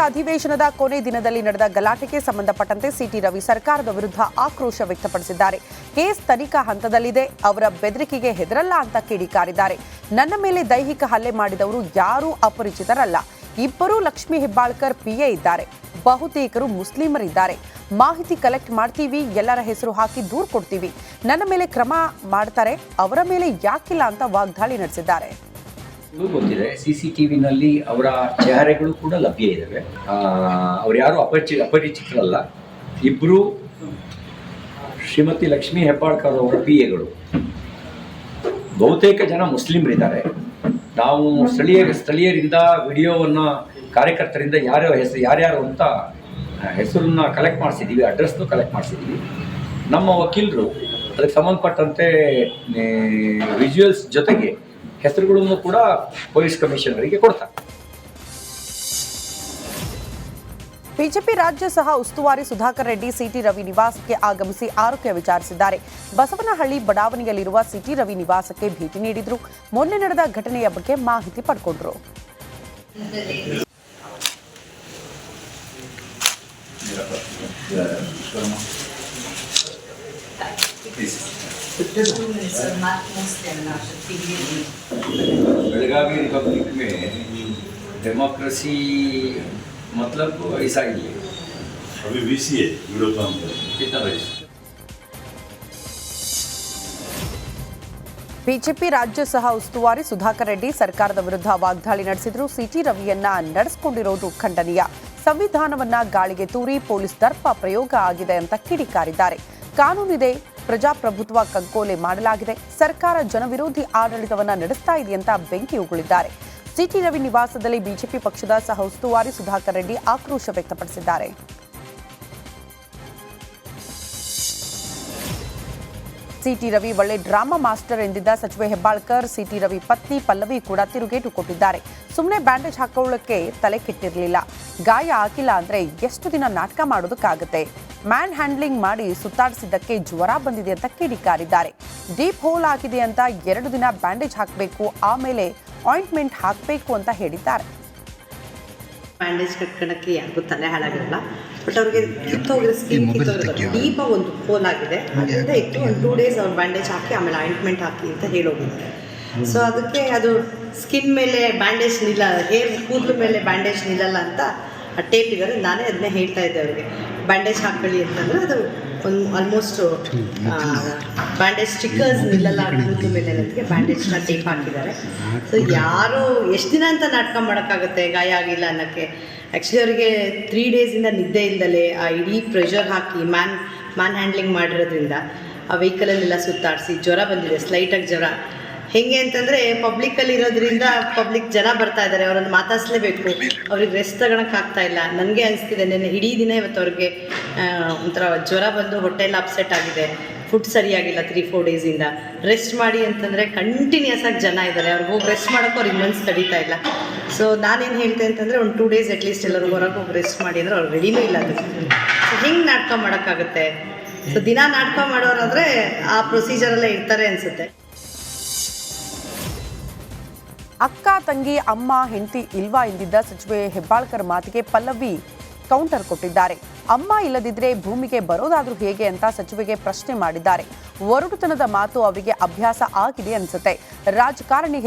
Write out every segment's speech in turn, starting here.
ಅಧಿವೇಶನದ ಕೊನೆ ದಿನದಲ್ಲಿ ನಡೆದ ಗಲಾಟೆಗೆ ಸಂಬಂಧಪಟ್ಟಂತೆ ಸಿಟಿ ರವಿ ಸರ್ಕಾರದ ವಿರುದ್ಧ ಆಕ್ರೋಶ ವ್ಯಕ್ತಪಡಿಸಿದ್ದಾರೆ. ಕೇಸ್ ತನಿಖಾ ಹಂತದಲ್ಲಿದೆ, ಅವರ ಬೆದರಿಕೆಗೆ ಹೆದರಲ್ಲ ಅಂತ ಕಿಡಿಕಾರಿದ್ದಾರೆ. ನನ್ನ ಮೇಲೆ ದೈಹಿಕ ಹಲ್ಲೆ ಮಾಡಿದವರು ಯಾರೂ ಅಪರಿಚಿತರಲ್ಲ. ಇಬ್ಬರೂ ಲಕ್ಷ್ಮೀ ಹೆಬ್ಬಾಳ್ಕರ್ ಪಿಎ ಇದ್ದಾರೆ. ಬಹುತೇಕರು ಮುಸ್ಲಿಮರಿದ್ದಾರೆ. ಮಾಹಿತಿ ಕಲೆಕ್ಟ್ ಮಾಡ್ತೀವಿ, ಎಲ್ಲರ ಹೆಸರು ಹಾಕಿ ದೂರು ಕೊಡ್ತೀವಿ. ನನ್ನ ಮೇಲೆ ಕ್ರಮ ಮಾಡ್ತಾರೆ, ಅವರ ಮೇಲೆ ಯಾಕಿಲ್ಲ ಅಂತ ವಾಗ್ದಾಳಿ ನಡೆಸಿದ್ದಾರೆ. ಗೊತ್ತಿದೆ, CCTVನಲ್ಲಿ ಅವರ ಚೆಹರೆಗಳು ಕೂಡ ಲಭ್ಯ ಇದ್ದಾವೆ. ಅವ್ರು ಯಾರು ಅಪರಿಚಿತರಲ್ಲ. ಇಬ್ಬರು ಶ್ರೀಮತಿ ಲಕ್ಷ್ಮೀ ಹೆಬ್ಬಾಳ್ಕರ್ ಅವರ PAಗಳು. ಬಹುತೇಕ ಜನ ಮುಸ್ಲಿಮರಿದ್ದಾರೆ. ನಾವು ಸ್ಥಳೀಯರಿಂದ ವಿಡಿಯೋವನ್ನು ಕಾರ್ಯಕರ್ತರಿಂದ ಯಾರ್ಯಾರು ಅಂತ ಹೆಸರನ್ನ ಕಲೆಕ್ಟ್ ಮಾಡಿಸಿದ್ದೀವಿ, ಅಡ್ರೆಸ್ನು ಕಲೆಕ್ಟ್ ಮಾಡಿಸಿದ್ದೀವಿ. ನಮ್ಮ ವಕೀಲರು ಅದಕ್ಕೆ ಸಂಬಂಧಪಟ್ಟಂತೆ ವಿಜುವಲ್ಸ್ ಜೊತೆಗೆ ಹೆಸರುಗಳನ್ನು ಕೂಡ ಪೊಲೀಸ್ ಕಮಿಷನರಿಗೆ ಕೊಡ್ತಾರೆ. ಬಿಜೆಪಿ ರಾಜ್ಯ ಸಹ ಉಸ್ತುವಾರಿ ಸುಧಾಕರ್ ರೆಡ್ಡಿ ಸಿಟಿ ರವಿ ನಿವಾಸಕ್ಕೆ ಆಗಮಿಸಿ ಆರೋಗ್ಯ ವಿಚಾರಿಸಿದ್ದಾರೆ. ಬಸವನಹಳ್ಳಿ ಬಡಾವಣೆಯಲ್ಲಿರುವ ಸಿಟಿ ರವಿ ನಿವಾಸಕ್ಕೆ ಭೇಟಿ ನೀಡಿದ್ರು. ಮೊನ್ನೆ ನಡೆದ ಘಟನೆಯ ಬಗ್ಗೆ ಮಾಹಿತಿ ಪಡ್ಕೊಂಡ್ರು. बेलगावी रिपब्लिक में डेमोक्रेसी मतलब ऐसा ही है. अभी VC है वीडियो काम कर कितना बजे? ಬಿಜೆಪಿ ರಾಜ್ಯ ಸಹ ಉಸ್ತುವಾರಿ ಸುಧಾಕರ್ ರೆಡ್ಡಿ ಸರ್ಕಾರದ ವಿರುದ್ಧ ವಾಗ್ದಾಳಿ ನಡೆಸಿದ್ರು. ಸಿಟಿ ರವಿಯನ್ನ ನಡೆಸಿಕೊಂಡಿರೋದು ಖಂಡನೀಯ. ಸಂವಿಧಾನವನ್ನ ಗಾಳಿಗೆ ತೂರಿ ಪೊಲೀಸ್ ದರ್ಪ ಪ್ರಯೋಗ ಆಗಿದೆ ಅಂತ ಕಿಡಿಕಾರಿದ್ದಾರೆ. ಕಾನೂನಿದೆ, ಪ್ರಜಾಪ್ರಭುತ್ವ ಕಗ್ಗೋಲೆ ಮಾಡಲಾಗಿದೆ, ಸರ್ಕಾರ ಜನವಿರೋಧಿ ಆಡಳಿತವನ್ನ ನಡೆಸ್ತಾ ಇದೆ ಅಂತ ಬೆಂಕಿ ಉಗುಳಿದ್ದಾರೆ. ಸಿಟಿ ರವಿ ನಿವಾಸದಲ್ಲಿ ಬಿಜೆಪಿ ಪಕ್ಷದ ಸಹ ಉಸ್ತುವಾರಿ ಸುಧಾಕರ್ ರೆಡ್ಡಿ ಆಕ್ರೋಶ ವ್ಯಕ್ತಪಡಿಸಿದ್ದಾರೆ. ಸಿಟಿ ರವಿ ಒಳ್ಳೆ ಡ್ರಾಮಾ ಮಾಸ್ಟರ್ ಎಂದಿದ್ದ ಸಚಿವೆ ಹೆಬ್ಬಾಳ್ಕರ್ ಸಿಟಿ ರವಿ ಪತ್ನಿ ಪಲ್ಲವಿ ಕೂಡ ತಿರುಗೇಟು ಕೊಟ್ಟಿದ್ದಾರೆ. ಸುಮ್ಮನೆ ಬ್ಯಾಂಡೇಜ್ ಹಾಕೊಳ್ಳೋಕೆ ತಲೆ ಕೆಟ್ಟಿರಲಿಲ್ಲ. ಗಾಯ ಆಗಿಲ್ಲ ಅಂದ್ರೆ ಎಷ್ಟು ದಿನ ನಾಟಕ ಮಾಡೋದಕ್ಕಾಗುತ್ತೆ? ಮ್ಯಾನ್ ಹ್ಯಾಂಡ್ಲಿಂಗ್ ಮಾಡಿ ಸುತ್ತಾಡಿಸಿದ್ದಕ್ಕೆ ಜ್ವರ ಬಂದಿದೆ ಅಂತ ಕಿಡಿಕಾರಿದ್ದಾರೆ. ಡೀಪ್ ಹೋಲ್ ಆಗಿದೆ ಅಂತ 2 ದಿನ ಬ್ಯಾಂಡೇಜ್ ಹಾಕಬೇಕು, ಆಮೇಲೆ ಆಯಿಂಟ್ಮೆಂಟ್ ಹಾಕಬೇಕು ಅಂತ ಹೇಳಿದ್ದಾರೆ. ಬ್ಯಾಂಡೇಜ್ ಕಟ್ಕೊಳಕ್ಕೆ ಯಾರಿಗೂ ತಲೆ ಹಾಳಾಗಿರಲ್ಲ, ಬಟ್ ಅವ್ರಿಗೆ ಕಿತ್ತೋಗಿರೋ ಸ್ಕಿನ್ ಕಿತ್ತೋಗಿರೋದು ಡೀಪಾಗಿ ಒಂದು ಹೋಲ್ ಆಗಿದೆ. ಅದರಿಂದ ಇತ್ತು ಒಂದು 2 ಡೇಸ್ ಅವ್ರು ಬ್ಯಾಂಡೇಜ್ ಹಾಕಿ ಆಮೇಲೆ ಆಯಿಂಟ್ಮೆಂಟ್ ಹಾಕಿ ಅಂತ ಹೇಳೋಗಿದ್ದಾರೆ. ಸೊ ಅದಕ್ಕೆ ಅದು ಸ್ಕಿನ್ ಮೇಲೆ ಬ್ಯಾಂಡೇಜ್ ಕೂದಲು ಮೇಲೆ ಬ್ಯಾಂಡೇಜ್ ನಿಲ್ಲಲ್ಲ ಅಂತ ಟೇಪ್ ಇದ್ದಾರೆ. ನಾನೇ ಅದನ್ನೇ ಹೇಳ್ತಾ ಇದ್ದೆ ಅವ್ರಿಗೆ, ಬ್ಯಾಂಡೇಜ್ ಹಾಕೊಳ್ಳಿ ಅಂತಂದರೆ ಅದು ಒಂದು ಆಲ್ಮೋಸ್ಟ್ ಬ್ಯಾಂಡೇಜ್ ಸ್ಟಿಕ್ಕರ್ಸ್ ನಿಲ್ಲಲ್ಲ ಕೂದಲು ಮೇಲೆ ಅನ್ನೋದಕ್ಕೆ ಬ್ಯಾಂಡೇಜ್ನ ಟೇಪ್ ಹಾಕಿದ್ದಾರೆ. ಸೊ ಯಾರು ಎಷ್ಟು ದಿನ ಅಂತ ನಾಟಕ ಮಾಡೋಕ್ಕಾಗುತ್ತೆ ಗಾಯ ಆಗಿಲ್ಲ ಅನ್ನೋಕ್ಕೆ? ಆ್ಯಕ್ಚುಲಿ ಅವರಿಗೆ 3 ಡೇಸಿಂದ ನಿದ್ದೆ ಇಲ್ದಲೇ ಆ ಇಡೀ ಪ್ರೆಷರ್ ಹಾಕಿ ಮ್ಯಾನ್ ಹ್ಯಾಂಡ್ಲಿಂಗ್ ಮಾಡಿರೋದ್ರಿಂದ ಆ ವೆಹಿಕಲಲ್ಲೆಲ್ಲ ಸುತ್ತಾಡಿಸಿ ಜ್ವರ ಬಂದಿದೆ, ಸ್ಲೈಟಾಗಿ ಜ್ವರ. ಹೇಗೆ ಅಂತಂದರೆ ಪಬ್ಲಿಕ್ಕಲ್ಲಿ ಇರೋದ್ರಿಂದ ಪಬ್ಲಿಕ್ ಜನ ಬರ್ತಾ ಇದ್ದಾರೆ, ಅವರನ್ನು ಮಾತಾಡಿಸ್ಲೇಬೇಕು, ಅವ್ರಿಗೆ ರೆಸ್ಟ್ ತಗೊಳಕ್ಕಾಗ್ತಾ ಇಲ್ಲ. ನನಗೆ ಅನಿಸ್ತಿದೆ ನೆನ್ನೆ ಇಡೀ ದಿನ ಇವತ್ತು ಅವ್ರಿಗೆ ಒಂಥರ ಜ್ವರ ಬಂದು ಹೊಟ್ಟೆಲ್ಲ ಅಪ್ಸೆಟ್ ಆಗಿದೆ, ಫುಡ್ ಸರಿಯಾಗಿಲ್ಲ 3-4 ಡೇಸಿಂದ. ರೆಸ್ಟ್ ಮಾಡಿ ಅಂತಂದರೆ ಕಂಟಿನ್ಯೂಸ್ ಆಗಿ ಜನ ಇದ್ದಾರೆ, ಅವ್ರಿಗೆ ಹೋಗಿ ರೆಸ್ಟ್ ಮಾಡೋಕ್ಕೂ ಅವ್ರಿಗೆ ಮನ್ಸು ತಡೀತಾ ಇಲ್ಲ. ಸೊ ನಾನೇನು ಹೇಳ್ತೇನೆ ಅಂತಂದರೆ ಒಂದು 2 ಡೇಸ್ ಅಟ್ಲೀಸ್ಟ್ ಎಲ್ಲರೂ ಹೊರಗೆ ಹೋಗಿ ರೆಸ್ಟ್ ಮಾಡಿ ಅಂದರೆ ಅವ್ರು ರೆಡಿನೂ ಇಲ್ಲ. ಅದು ಸೊ ಹಿಂಗೆ ನಾಟಕ ಮಾಡೋಕ್ಕಾಗುತ್ತೆ? ಸೊ ದಿನ ನಾಟಕ ಮಾಡೋರಾದರೆ ಆ ಪ್ರೊಸೀಜರಲ್ಲೇ ಇರ್ತಾರೆ ಅನಿಸುತ್ತೆ. ಅಕ್ಕ ತಂಗಿ ಅಮ್ಮ ಹೆಂಡತಿ ಇಲ್ವಾ ಎಂದಿದ್ದ ಸಚಿವೆ ಹೆಬ್ಬಾಳ್ಕರ್ ಮಾತಿಗೆ ಪಲ್ಲವಿ ಕೌಂಟರ್ ಕೊಟ್ಟಿದ್ದಾರೆ. ಅಮ್ಮ ಇಲ್ಲದಿದ್ರೆ ಭೂಮಿಗೆ ಬರೋದಾದ್ರೂ ಹೇಗೆ ಅಂತ ಸಚಿವೆಗೆ ಪ್ರಶ್ನೆ ಮಾಡಿದ್ದಾರೆ. ಒರಟುತನದ ಮಾತು ಅವರಿಗೆ ಅಭ್ಯಾಸ ಆಗಿದೆ ಅನ್ಸುತ್ತೆ. ರಾಜಕಾರಣಿ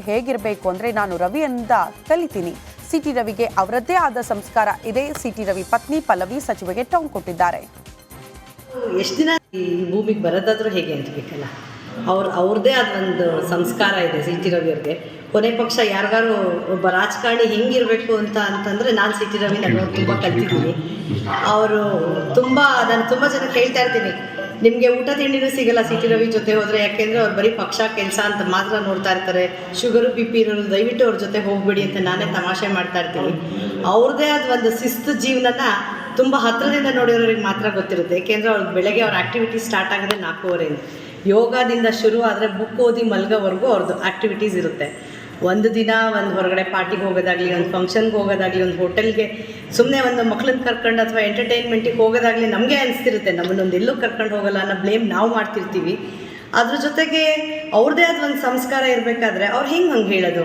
ಹೇಗಿರಬೇಕು ಅಂದ್ರೆ ನಾನು ರವಿಯಿಂದ ಕಲಿತೀನಿ. ಸಿಟಿ ರವಿಗೆ ಅವರದ್ದೇ ಆದ ಸಂಸ್ಕಾರ ಇದೆ. ಸಿಟಿ ರವಿ ಪತ್ನಿ ಪಲ್ಲವಿ ಸಚಿವೆಗೆ ಟಾಂಗ್ ಕೊಟ್ಟಿದ್ದಾರೆ. ಎಷ್ಟು ದಿನ ಈ ಭೂಮಿಗೆ ಬರೋದಾದ್ರೂ ಹೇಗೆ ಅಂತ ಬೇಕಲ್ಲ, ಅವ್ರದ್ದೇ ಆದ ಒಂದು ಸಂಸ್ಕಾರ ಇದೆ ಸಿಟಿ ರವಿಯವ್ರಿಗೆ. ಕೊನೆ ಪಕ್ಷ ಯಾರಿಗಾರು ಒಬ್ಬ ರಾಜಕಾರಣಿ ಹೆಂಗಿರಬೇಕು ಅಂತಂದರೆ ನಾನು ಸಿಟಿ ರವಿ ನಾನು ತುಂಬ ಕಲ್ತಿದ್ದೀನಿ. ಅವರು ನಾನು ತುಂಬ ಜನ ಹೇಳ್ತಾ ಇರ್ತೀನಿ, ನಿಮಗೆ ಊಟ ತಿಂಡಿನೂ ಸಿಗಲ್ಲ ಸಿಟಿ ರವಿ ಜೊತೆ ಹೋದರೆ, ಯಾಕೆಂದರೆ ಅವ್ರು ಬರೀ ಪಕ್ಷ ಕೆಲಸ ಅಂತ ಮಾತ್ರ ನೋಡ್ತಾ ಇರ್ತಾರೆ. ಶುಗರು BP ಇರೋರು ದಯವಿಟ್ಟು ಅವ್ರ ಜೊತೆ ಹೋಗ್ಬೇಡಿ ಅಂತ ನಾನೇ ತಮಾಷೆ ಮಾಡ್ತಾ ಇರ್ತೀನಿ. ಅವ್ರದ್ದೇ ಆದ ಒಂದು ಶಿಸ್ತು ಜೀವನನ ತುಂಬ ಹತ್ತಿರದಿಂದ ನೋಡಿರೋರಿಗೆ ಮಾತ್ರ ಗೊತ್ತಿರುತ್ತೆ. ಏಕೆಂದರೆ ಅವ್ರಿಗೆ ಬೆಳಗ್ಗೆ ಅವ್ರ ಆ್ಯಕ್ಟಿವಿಟಿ ಸ್ಟಾರ್ಟ್ ಆಗೋದೇ 4:15. ಯೋಗದಿಂದ ಶುರು ಆದರೆ ಬುಕ್ ಓದಿ ಮಲ್ಗೋವರೆಗೂ ಅವ್ರದ್ದು ಆ್ಯಕ್ಟಿವಿಟೀಸ್ ಇರುತ್ತೆ. ಒಂದು ದಿನ ಒಂದು ಹೊರಗಡೆ ಪಾರ್ಟಿಗೆ ಹೋಗೋದಾಗಲಿ, ಒಂದು ಫಂಕ್ಷನ್ಗೆ ಹೋಗೋದಾಗಲಿ, ಒಂದು ಹೋಟೆಲ್ಗೆ ಸುಮ್ಮನೆ ಒಂದು ಮಕ್ಳನ್ನ ಕರ್ಕೊಂಡು ಅಥವಾ ಎಂಟರ್ಟೈನ್ಮೆಂಟಿಗೆ ಹೋಗೋದಾಗಲಿ ನಮಗೆ ಅನಿಸ್ತಿರುತ್ತೆ ನಮ್ಮನ್ನೊಂದು ಎಲ್ಲೂ ಕರ್ಕೊಂಡು ಹೋಗೋಲ್ಲ ಅನ್ನೋ ಬ್ಲೇಮ್ ನಾವು ಮಾಡ್ತಿರ್ತೀವಿ. ಅದ್ರ ಜೊತೆಗೆ ಅವ್ರದ್ದೇ ಆದ ಒಂದು ಸಂಸ್ಕಾರ ಇರಬೇಕಾದ್ರೆ ಅವ್ರು ಹಂಗೆ ಹೇಳೋದು?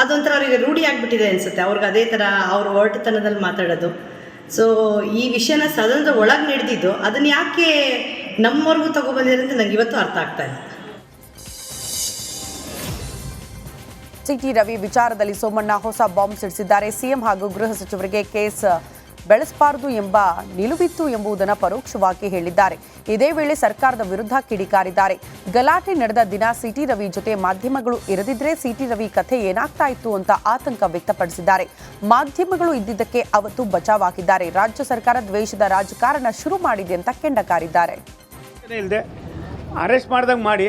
ಅದೊಂಥರ ಅವರಿಗೆ ರೂಢಿ ಆಗಿಬಿಟ್ಟಿದೆ ಅನಿಸುತ್ತೆ. ಅವ್ರಿಗೆ ಅದೇ ಥರ ಅವ್ರ ಹೊರಟುತನದಲ್ಲಿ ಮಾತಾಡೋದು. ಸೊ ಈ ವಿಷಯನ ಸದನದ ಒಳಗೆ ನಡೆದಿದ್ದು ಅದನ್ನು ಯಾಕೆ ನಮ್ಮವರೆಗೂ ತಗೊಬಂದಿದ್ದಾರೆ ಅಂತ ನಂಗೆ ಇವತ್ತು ಅರ್ಥ ಆಗ್ತಾ ಇಲ್ಲ. ಸಿಟಿ ರವಿ ವಿಚಾರದಲ್ಲಿ ಸೋಮಣ್ಣ ಹೊಸ ಬಾಂಬ್ ಸಿಡಿಸಿದ್ದಾರೆ. ಸಿಎಂ ಹಾಗೂ ಗೃಹ ಸಚಿವರಿಗೆ ಕೇಸ್ ಬೆಳೆಸಬಾರದು ಎಂಬ ನಿಲುವಿತ್ತು ಎಂಬುದನ್ನು ಪರೋಕ್ಷವಾಗಿ ಹೇಳಿದ್ದಾರೆ. ಇದೇ ವೇಳೆ ಸರ್ಕಾರದ ವಿರುದ್ಧ ಕಿಡಿಕಾರಿದ್ದಾರೆ. ಗಲಾಟೆ ನಡೆದ ದಿನ ಸಿಟಿ ರವಿ ಜೊತೆ ಮಾಧ್ಯಮಗಳು ಇರದಿದ್ರೆ ಸಿಟಿ ರವಿ ಕಥೆ ಏನಾಗ್ತಾ ಇತ್ತು ಅಂತ ಆತಂಕ ವ್ಯಕ್ತಪಡಿಸಿದ್ದಾರೆ. ಮಾಧ್ಯಮಗಳು ಇದ್ದಿದ್ದಕ್ಕೆ ಅವತ್ತು ಬಚಾವಾಗಿದ್ದಾರೆ. ರಾಜ್ಯ ಸರ್ಕಾರ ದ್ವೇಷದ ರಾಜಕಾರಣ ಶುರು ಮಾಡಿದೆ ಅಂತ ಕೆಂಡಕಾರಿದ್ದಾರೆ. ಅರೆಸ್ಟ್ ಮಾಡ್ದಂಗೆ ಮಾಡಿ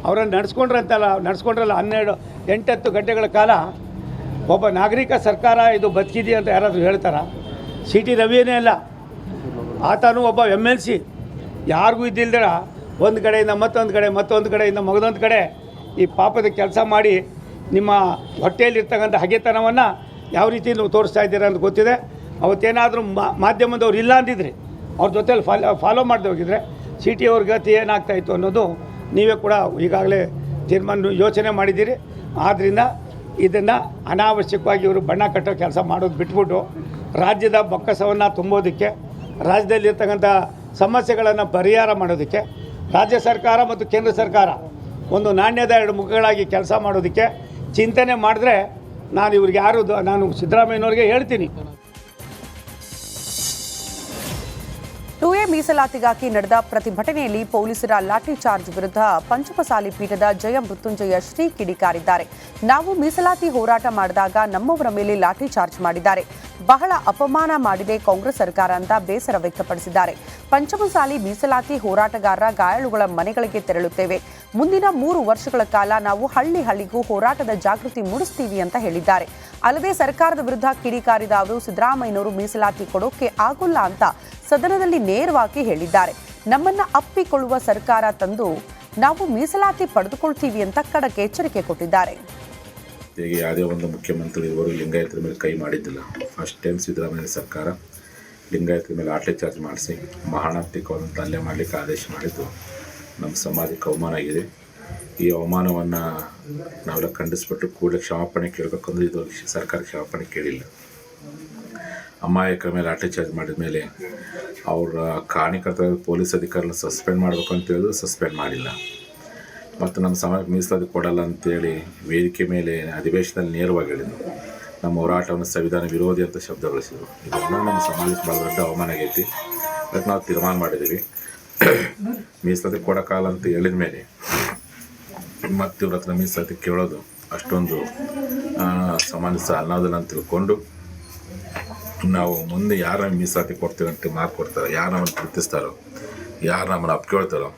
ಅವರನ್ನು ನಡೆಸ್ಕೊಂಡ್ರಲ್ಲ 8-10 ಗಂಟೆಗಳ ಕಾಲ ಒಬ್ಬ ನಾಗರಿಕ ಸರ್ಕಾರ ಇದು ಬದುಕಿದೆಯಾ ಅಂತ ಯಾರಾದರೂ ಹೇಳ್ತಾರಾ? ಸಿಟಿ ರವಿಯೇ ಅಲ್ಲ, ಆತನೂ ಒಬ್ಬ MLC. ಯಾರಿಗೂ ಇದ್ದಿಲ್ದಿರ ಒಂದು ಕಡೆಯಿಂದ ಮತ್ತೊಂದು ಕಡೆಯಿಂದ ಮಗದೊಂದು ಕಡೆ ಈ ಪಾಪದ ಕೆಲಸ ಮಾಡಿ ನಿಮ್ಮ ಹೊಟ್ಟೆಯಲ್ಲಿರ್ತಕ್ಕಂಥ ಹಗೆತನವನ್ನು ಯಾವ ರೀತಿ ನೀವು ತೋರಿಸ್ತಾ ಇದ್ದೀರಾ ಅಂತ ಗೊತ್ತಿದೆ. ಅವತ್ತೇನಾದರೂ ಮಾಧ್ಯಮದವ್ರು ಇಲ್ಲ ಅಂದಿದ್ರೆ ಅವ್ರ ಜೊತೆಲಿ ಫಾಲೋ ಮಾಡದೆ ಹೋಗಿದ್ರೆ ಸಿಟಿ ಅವ್ರ ಗತಿ ಏನಾಗ್ತಾಯಿತ್ತು ಅನ್ನೋದು ನೀವೇ ಕೂಡ ಈಗಾಗಲೇ ಯೋಚನೆ ಮಾಡಿದ್ದೀರಿ. ಆದ್ದರಿಂದ ಇದನ್ನು ಅನಾವಶ್ಯಕವಾಗಿ ಇವರು ಬಣ್ಣ ಕಟ್ಟೋ ಕೆಲಸ ಮಾಡೋದು ಬಿಟ್ಬಿಟ್ಟು ರಾಜ್ಯದ ಬೊಕ್ಕಸವನ್ನು ತುಂಬೋದಕ್ಕೆ, ರಾಜ್ಯದಲ್ಲಿರ್ತಕ್ಕಂಥ ಸಮಸ್ಯೆಗಳನ್ನು ಪರಿಹಾರ ಮಾಡೋದಕ್ಕೆ ರಾಜ್ಯ ಸರ್ಕಾರ ಮತ್ತು ಕೇಂದ್ರ ಸರ್ಕಾರ ಒಂದು ನಾಣ್ಯದ 2 ಮುಖಗಳಾಗಿ ಕೆಲಸ ಮಾಡೋದಕ್ಕೆ ಚಿಂತನೆ ಮಾಡಿದ್ರೆ ನಾನು ಸಿದ್ದರಾಮಯ್ಯನವ್ರಿಗೆ ಹೇಳ್ತೀನಿ. 2A ಮೀಸಲಾತಿಗಾಗಿ ನಡೆದ ಪ್ರತಿಭಟನೆಯಲ್ಲಿ ಪೊಲೀಸರ ಲಾಠಿ ಚಾರ್ಜ್ ವಿರುದ್ಧ ಪಂಚಮಸಾಲಿ ಪೀಠದ ಜಯ ಮೃತ್ಯುಂಜಯ ಶ್ರೀ ಕಿಡಿಕಾರಿದ್ದಾರೆ. ನಾವು ಮೀಸಲಾತಿ ಹೋರಾಟ ಮಾಡಿದಾಗ ನಮ್ಮವರ ಮೇಲೆ ಲಾಠಿ ಚಾರ್ಜ್ ಮಾಡಿದ್ದಾರೆ. ಬಹಳ ಅಪಮಾನ ಮಾಡಿದೆ ಕಾಂಗ್ರೆಸ್ ಸರ್ಕಾರ ಅಂತ ಬೇಸರ ವ್ಯಕ್ತಪಡಿಸಿದ್ದಾರೆ. ಪಂಚಮಸಾಲಿ ಮೀಸಲಾತಿ ಹೋರಾಟಗಾರರ ಗಾಯಾಳುಗಳ ಮನೆಗಳಿಗೆ ತೆರಳುತ್ತೇವೆ. ಮುಂದಿನ 3 ವರ್ಷಗಳ ಕಾಲ ನಾವು ಹಳ್ಳಿಗೂ ಹೋರಾಟದ ಜಾಗೃತಿ ಮೂಡಿಸ್ತೀವಿ ಅಂತ ಹೇಳಿದ್ದಾರೆ. ಅಲ್ಲದೆ ಸರ್ಕಾರದ ವಿರುದ್ಧ ಕಿಡಿಕಾರಿದ ಅವರು ಸಿದ್ದರಾಮಯ್ಯನವರು ಮೀಸಲಾತಿ ಕೊಡೋಕೆ ಆಗೋಲ್ಲ ಅಂತ ಸದನದಲ್ಲಿ ನೇರವಾಗಿ ಹೇಳಿದ್ದಾರೆ. ನಮ್ಮನ್ನ ಅಪ್ಪಿಕೊಳ್ಳುವ ಸರ್ಕಾರ ತಂದು ನಾವು ಮೀಸಲಾತಿ ಪಡೆದುಕೊಳ್ತೀವಿ ಅಂತ ಖಡಕ್ ಎಚ್ಚರಿಕೆ ಕೊಟ್ಟಿದ್ದಾರೆ. ಯಾವುದೇ ಒಂದು ಮುಖ್ಯಮಂತ್ರಿ ಇವರು ಲಿಂಗಾಯತರ ಮೇಲೆ ಕೈ ಮಾಡಿದ್ದಿಲ್ಲ. ಫಸ್ಟ್ ಟೈಮ್ ಸಿದ್ದರಾಮಯ್ಯ ಸರ್ಕಾರ ಲಿಂಗಾಯತರ ಮೇಲೆ ಲಾಠಿ ಚಾರ್ಜ್ ಮಾಡಿಸಿ ಮಾರಣಾಂತಿಕವಾದಂಥ ಹಲ್ಲೆ ಮಾಡಲಿಕ್ಕೆ ಆದೇಶ ಮಾಡಿದ್ದು ನಮ್ಮ ಸಮಾಜಕ್ಕೆ ಅವಮಾನ ಆಗಿದೆ. ಈ ಅವಮಾನವನ್ನು ನಾವೆಲ್ಲ ಖಂಡಿಸ್ಬಿಟ್ಟು ಕೂಡಲೇ ಕ್ಷಮಾಪಣೆ ಕೇಳಬೇಕಂದ್ರೆ ಇದು ಸರ್ಕಾರ ಕ್ಷಮಾಪಣೆ ಕೇಳಿಲ್ಲ. ಅಮಾಯಕರ ಮೇಲೆ ಲಾಠಿ ಚಾರ್ಜ್ ಮಾಡಿದ ಮೇಲೆ ಅವರ ಕಾರಣಕರ್ತರ ಪೊಲೀಸ್ ಅಧಿಕಾರಿಗಳನ್ನ ಸಸ್ಪೆಂಡ್ ಮಾಡಬೇಕು ಅಂತ ಹೇಳಿದ್ರು, ಸಸ್ಪೆಂಡ್ ಮಾಡಿಲ್ಲ. ಮತ್ತು ನಮ್ಮ ಸಮಾಜಕ್ಕೆ ಮೀಸಲಾತಿ ಕೊಡಲ್ಲ ಅಂತೇಳಿ ವೇದಿಕೆ ಮೇಲೆ ಅಧಿವೇಶನದಲ್ಲಿ ನೇರವಾಗಿ ಹೇಳಿದರು. ನಮ್ಮ ಹೋರಾಟವನ್ನು ಸಂವಿಧಾನ ವಿರೋಧಿ ಅಂತ ಶಬ್ದ ಬಳಸಿದರು. ಇದೆಲ್ಲ ನಮ್ಮ ಸಮಾಜಕ್ಕೆ ಭಾಳ ದೊಡ್ಡ ಅವಮಾನ ಆಗೈತಿ. ಅದಕ್ಕೆ ನಾವು ತೀರ್ಮಾನ ಮಾಡಿದ್ದೀವಿ, ಮೀಸಲಾತಿ ಕೊಡೋಕ್ಕಾಗಲ್ಲ ಅಂತ ಹೇಳಿದ ಮೇಲೆ ಮತ್ತು ಇವ್ರ ಹತ್ರ ಮೀಸಲಾತಿ ಕೇಳೋದು ಅಷ್ಟೊಂದು ಸಮಂಜಸ ಅನ್ನೋದಿಲ್ಲ ಅಂತ ತಿಳ್ಕೊಂಡು ನಾವು ಮುಂದೆ ಯಾರು ಮೀಸಲಾತಿ ಕೊಡ್ತೀವಿ ಅಂತ ಮಾತು ಕೊಡ್ತಾರೋ, ಯಾರು ನಮ್ಮನ್ನು ಪ್ರೀತಿಸ್ತಾರೋ, ಯಾರು ನಮ್ಮನ್ನು ಅಪ್ಕೊಳ್ತಾರೋ